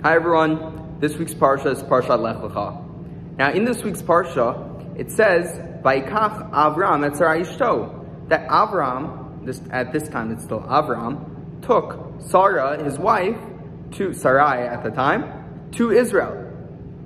Hi everyone, this week's Parsha is Parshat Lecha. Now in this week's Parsha, it says, Vayikach Avram et Sarai ishto, that Avram, at this time it's still Avram, took Sarah, his wife, to Sarai at the time, to Israel.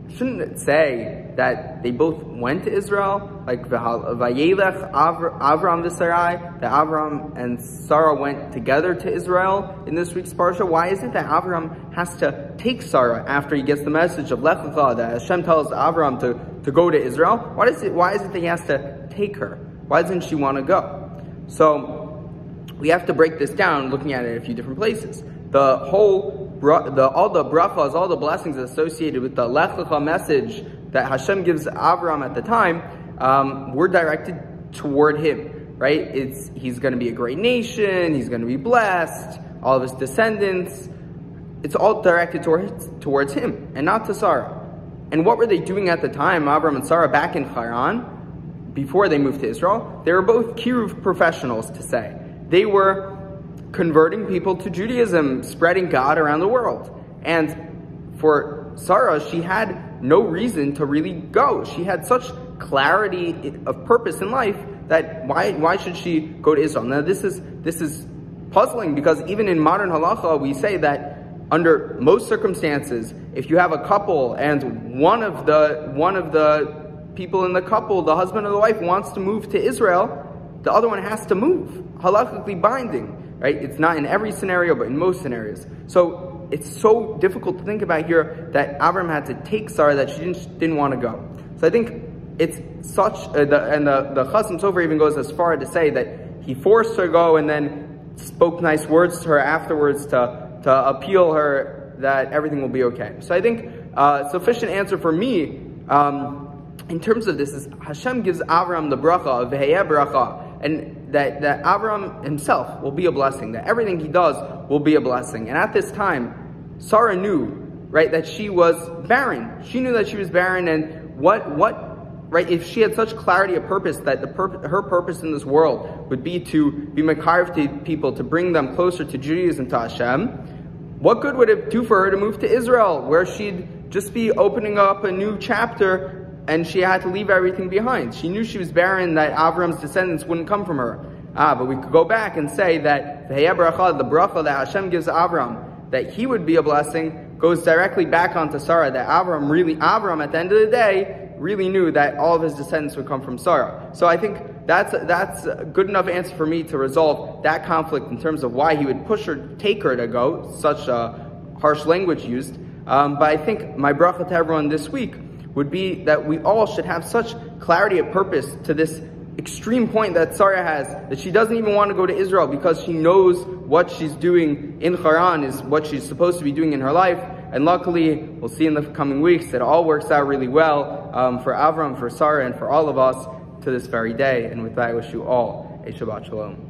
Shouldn't it say that they both went to Israel, like Vayelech Avram v'Sarai, that Avram and Sarah went together to Israel in this week's Parsha? Why is it that Avram has to take Sarah after he gets the message of Lecha, that Hashem tells Avram to go to Israel? Why is it that he has to take her? Why doesn't she want to go? So we have to break this down, looking at it in a few different places. All the brachas, all the blessings associated with the Lecha message that Hashem gives Avram at the time, were directed toward him, right? He's going to be a great nation, he's going to be blessed, all of his descendants. It's all directed towards him and not to Sarah. And what were they doing at the time, Avram and Sarah, back in Haran, before they moved to Israel? They were both kiruv professionals, to say. They were converting people to Judaism, spreading God around the world. And for Sarah, she had no reason to really go. She had such clarity of purpose in life that why should she go to Israel? Now this is puzzling, because even in modern halacha we say that under most circumstances, if you have a couple and one of the people in the couple, the husband or the wife, wants to move to Israel, the other one has to move, halachically binding. Right? It's not in every scenario, but in most scenarios. So it's so difficult to think about here that Avram had to take Sarah, that she didn't want to go. So I think it's such, the Chasam Sofer even goes as far to say that he forced her to go and then spoke nice words to her afterwards to appeal her that everything will be okay. So I think sufficient answer for me in terms of this is Hashem gives Avram the bracha of Veheyeh bracha, and that Avram himself will be a blessing, that everything he does will be a blessing. And at this time, Sarah knew, right, that she was barren. She knew that she was barren, and right, if she had such clarity of purpose that her purpose in this world would be to be mekarv to people, to bring them closer to Judaism, to Hashem, what good would it do for her to move to Israel, where she'd just be opening up a new chapter and she had to leave everything behind? She knew she was barren, that Avram's descendants wouldn't come from her. But we could go back and say that the bracha that Hashem gives Avram, that he would be a blessing, goes directly back onto Sarah, that Avram at the end of the day really knew that all of his descendants would come from Sarah. So I think that's a good enough answer for me to resolve that conflict in terms of why he would take her to go, such harsh language used. But I think my bracha to everyone this week would be that we all should have such clarity of purpose to this extreme point that Sarah has, that she doesn't even want to go to Israel because she knows what she's doing in Haran is what she's supposed to be doing in her life. And luckily, we'll see in the coming weeks that it all works out really well for Avram, for Sarah, and for all of us to this very day. And with that, I wish you all a Shabbat Shalom.